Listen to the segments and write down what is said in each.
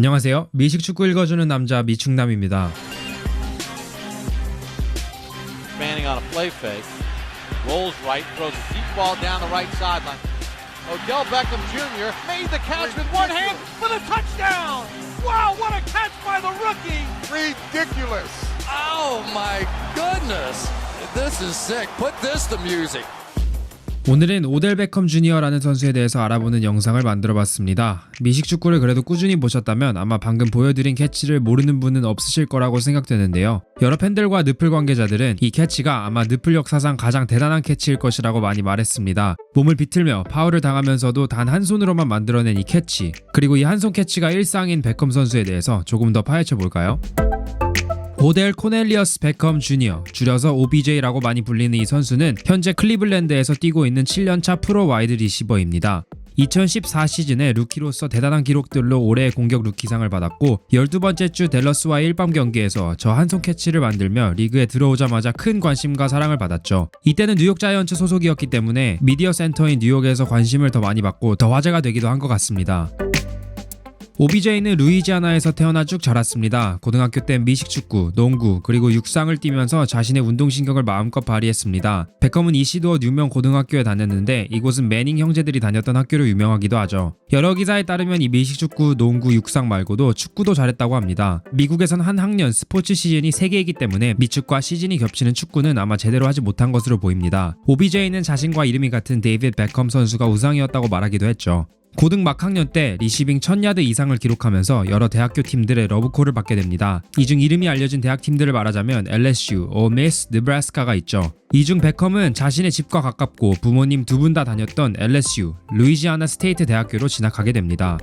안녕하세요. 미식 축구 읽어주는 남자 미충남입니다. Manning on a play fake, rolls right, throws a deep ball down the right sideline. Odell Beckham Jr. made the catch with one hand for the touchdown. Wow, what a catch by the rookie! Ridiculous. Oh my goodness. This is sick. Put this to music. 오늘은 오델 베컴 주니어라는 선수에 대해서 알아보는 영상을 만들어봤습니다. 미식 축구를 그래도 꾸준히 보셨다면 아마 방금 보여드린 캐치를 모르는 분은 없으실 거라고 생각되는데요. 여러 팬들과 느플 관계자들은 이 캐치가 아마 느플 역사상 가장 대단한 캐치일 것이라고 많이 말했습니다. 몸을 비틀며 파울을 당하면서도 단 한 손으로만 만들어낸 이 캐치, 그리고 이 한 손 캐치가 일상인 베컴 선수에 대해서 조금 더 파헤쳐 볼까요? 오델 코넬리어스 베컴 주니어, 줄여서 OBJ라고 많이 불리는 이 선수는 현재 클리블랜드에서 뛰고 있는 7년차 프로 와이드 리시버입니다. 2014 시즌에 루키로서 대단한 기록들로 올해의 공격 루키상을 받았고 12번째 주 댈러스와의 일밤 경기에서 저 한 손 캐치를 만들며 리그에 들어오자마자 큰 관심과 사랑을 받았죠. 이때는 뉴욕 자이언츠 소속이었기 때문에 미디어 센터인 뉴욕에서 관심을 더 많이 받고 더 화제가 되기도 한 것 같습니다. OBJ는 루이지아나에서 태어나 쭉 자랐습니다. 고등학교 때 미식축구, 농구, 그리고 육상을 뛰면서 자신의 운동신경을 마음껏 발휘했습니다. 베컴은 이시도어 뉴명 고등학교에 다녔는데 이곳은 매닝 형제들이 다녔던 학교로 유명하기도 하죠. 여러 기사에 따르면 이 미식축구, 농구, 육상 말고도 축구도 잘했다고 합니다. 미국에선 한 학년 스포츠 시즌이 3개이기 때문에 미축과 시즌이 겹치는 축구는 아마 제대로 하지 못한 것으로 보입니다. OBJ는 자신과 이름이 같은 데이빗 베컴 선수가 우상이었다고 말하기도 했죠. 고등 막학년 때 리시빙 1000야드 이상을 기록하면서 여러 대학교 팀들의 러브콜을 받게 됩니다. 이 중 이름이 알려진 대학 팀들을 말하자면 LSU, Ole Miss, 느브라스카가 있죠. 이 중 베컴은 자신의 집과 가깝고 부모님 두 분 다 다녔던 LSU, 루이지아나 스테이트 대학교로 진학하게 됩니다.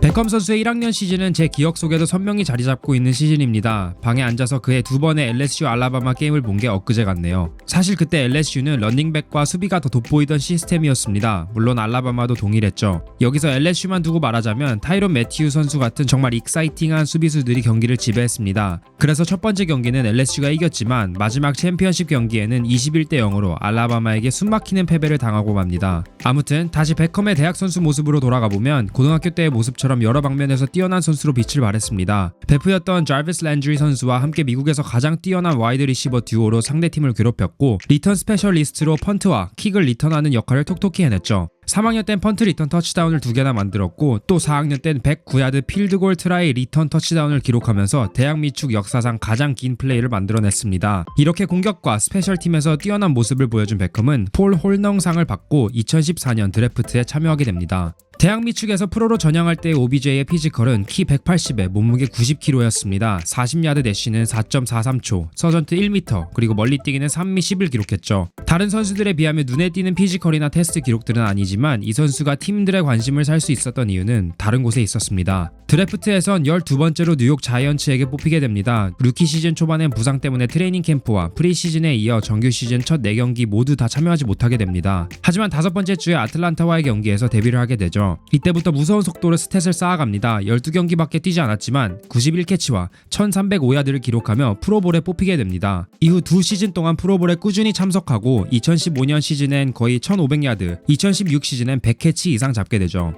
베컴 선수의 1학년 시즌은 제 기억 속에도 선명히 자리 잡고 있는 시즌입니다. 방에 앉아서 그의 두 번의 LSU 알라바마 게임을 본 게 엊그제 같네요. 사실 그때 LSU는 러닝백과 수비가 더 돋보이던 시스템이었습니다. 물론 알라바마도 동일했죠. 여기서 LSU만 두고 말하자면 타이론 매튜 선수 같은 정말 익사이팅한 수비수들이 경기를 지배했습니다. 그래서 첫 번째 경기는 LSU가 이겼지만 마지막 챔피언십 경기에는 21대 0으로 알라바마에게 숨막히는 패배를 당하고 맙니다. 아무튼 다시 베컴의 대학 선수 모습으로 돌아가보면 고등학교 때의 모습처럼 여러 방면에서 뛰어난 선수로 빛을 발했습니다. 베프였던 자비스 랜드리 선수와 함께 미국에서 가장 뛰어난 와이드 리시버 듀오로 상대팀을 괴롭혔고 리턴 스페셜리스트로 펀트와 킥을 리턴하는 역할을 톡톡히 해냈죠. 3학년 땐 펀트 리턴 터치다운을 2개나 만들었고 또 4학년 땐 109야드 필드골 트라이 리턴 터치다운을 기록하면서 대학 미축 역사상 가장 긴 플레이를 만들어냈습니다. 이렇게 공격과 스페셜팀에서 뛰어난 모습을 보여준 베컴은 폴 홀넘상을 받고 2014년 드래프트에 참여하게 됩니다. 대학 미축에서 프로로 전향할 때의 OBJ의 피지컬은 키 180에 몸무게 90kg였습니다. 40야드 대쉬는 4.43초, 서전트 1m, 그리고 멀리 뛰기는 3미 10을 기록했죠. 다른 선수들에 비하면 눈에 띄는 피지컬이나 테스트 기록들은 아니지만 이 선수가 팀들의 관심을 살 수 있었던 이유는 다른 곳에 있었습니다. 드래프트에선 12번째로 뉴욕 자이언츠에게 뽑히게 됩니다. 루키 시즌 초반엔 부상 때문에 트레이닝 캠프와 프리시즌에 이어 정규 시즌 첫 4경기 모두 다 참여하지 못하게 됩니다. 하지만 5번째 주에 아틀란타와의 경기에서 데뷔를 하게 되죠. 이때부터 무서운 속도로 스탯을 쌓아갑니다. 12경기밖에 뛰지 않았지만 91캐치와 1305야드를 기록하며 프로볼에 뽑히게 됩니다. 이후 2시즌 동안 프로볼에 꾸준히 참석하고 2015년 시즌엔 거의 1500야드, 2016 시즌엔 100캐치 이상 잡게 되죠.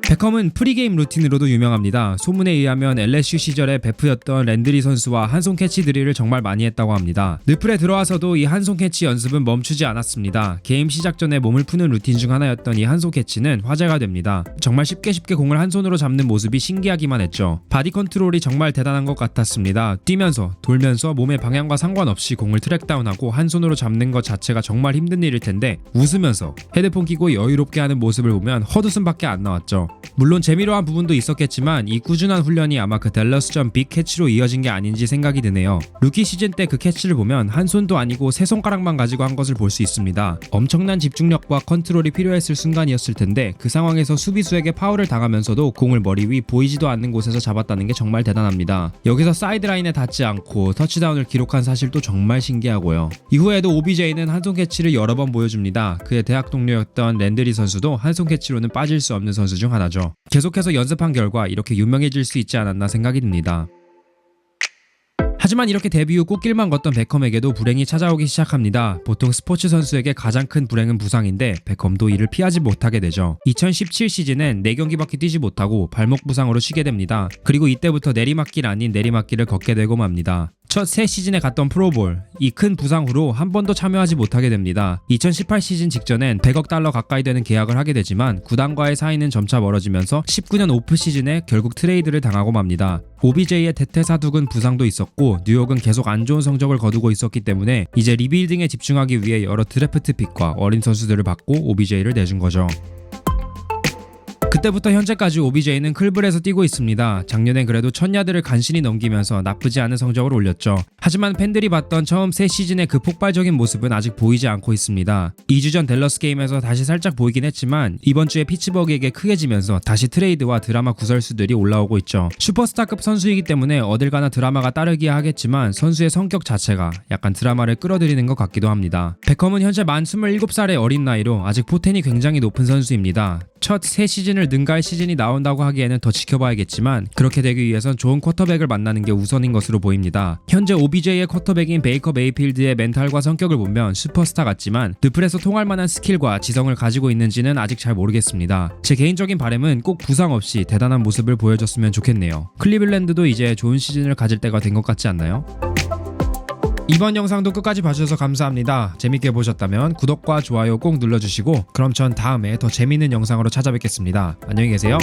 베컴은 프리게임 루틴으로도 유명합니다. 소문에 의하면 LSU 시절에 베프였던 랜드리 선수와 한손 캐치 드릴을 정말 많이 했다고 합니다. 느플에 들어와서도 이 한손 캐치 연습은 멈추지 않았습니다. 게임 시작 전에 몸을 푸는 루틴 중 하나였던 이 한손 캐치는 화제가 됩니다. 정말 쉽게 공을 한 손으로 잡는 모습이 신기하기만 했죠. 바디 컨트롤이 정말 대단한 것 같았습니다. 뛰면서, 돌면서 몸의 방향과 상관없이 공을 트랙다운하고 한 손으로 잡는 것 자체가 정말 힘든 일일 텐데 웃으면서 헤드폰 끼고 여유롭게 하는 모습을 보면 헛웃음밖에 안 나왔죠. 물론 재미로 한 부분도 있었겠지만 이 꾸준한 훈련이 아마 그 댈러스전 빅 캐치로 이어진 게 아닌지 생각이 드네요. 루키 시즌 때 그 캐치를 보면 한 손도 아니고 3손가락만 가지고 한 것을 볼 수 있습니다. 엄청난 집중력과 컨트롤이 필요했을 순간이었을 텐데 그 상황에서 수비수에게 파울을 당하면서도 공을 머리 위 보이지도 않는 곳에서 잡았다는 게 정말 대단합니다. 여기서 사이드라인에 닿지 않고 터치다운을 기록한 사실도 정말 신기하고요. 이후에도 OBJ는 한손 캐치를 여러 번 보여줍니다. 그의 대학 동료였던 랜드리 선수도 한손 캐치로는 빠질 수 없는 선수 중 하나죠. 계속해서 연습한 결과 이렇게 유명해질 수 있지 않았나 생각이 듭니다. 하지만 이렇게 데뷔 후 꽃길만 걷던 베컴에게도 불행이 찾아오기 시작합니다. 보통 스포츠 선수에게 가장 큰 불행은 부상인데 베컴도 이를 피하지 못하게 되죠. 2017 시즌엔 4경기밖에 뛰지 못하고 발목 부상으로 쉬게 됩니다. 그리고 이때부터 내리막길 아닌 내리막길을 걷게 되고 맙니다. 첫 새 시즌에 갔던 프로볼, 이 큰 부상 후로 한 번도 참여하지 못하게 됩니다. 2018 시즌 직전엔 100억 달러 가까이 되는 계약을 하게 되지만 구단과의 사이는 점차 멀어지면서 19년 오프 시즌에 결국 트레이드를 당하고 맙니다. OBJ의 대퇴사두근 부상도 있었고 뉴욕은 계속 안 좋은 성적을 거두고 있었기 때문에 이제 리빌딩에 집중하기 위해 여러 드래프트 픽과 어린 선수들을 받고 OBJ를 내준 거죠. 그때부터 현재까지 OBJ는 클블에서 뛰고 있습니다. 작년엔 그래도 1000야드를 간신히 넘기면서 나쁘지 않은 성적을 올렸죠. 하지만 팬들이 봤던 처음 새 시즌의 그 폭발적인 모습은 아직 보이지 않고 있습니다. 2주 전 댈러스 게임에서 다시 살짝 보이긴 했지만 이번 주에 피츠버그에게 크게 지면서 다시 트레이드와 드라마 구설수들이 올라오고 있죠. 슈퍼스타급 선수이기 때문에 어딜 가나 드라마가 따르기야 하겠지만 선수의 성격 자체가 약간 드라마를 끌어들이는 것 같기도 합니다. 베컴은 현재 만 27살의 어린 나이로 아직 포텐이 굉장히 높은 선수입니다. 첫 새 시즌을 능가할 시즌이 나온다고 하기에는 더 지켜봐야겠지만 그렇게 되기 위해선 좋은 쿼터백을 만나는 게 우선인 것으로 보입니다. 현재 OBJ의 쿼터백인 베이커 메이필드의 멘탈과 성격을 보면 슈퍼스타 같지만 늪에서 통할 만한 스킬과 지성을 가지고 있는지는 아직 잘 모르겠습니다. 제 개인적인 바람은 꼭 부상 없이 대단한 모습을 보여줬으면 좋겠네요. 클리블랜드도 이제 좋은 시즌을 가질 때가 된 것 같지 않나요? 이번 영상도 끝까지 봐주셔서 감사합니다. 재밌게 보셨다면 구독과 좋아요 꼭 눌러주시고 그럼 전 다음에 더 재밌는 영상으로 찾아뵙겠습니다. 안녕히 계세요.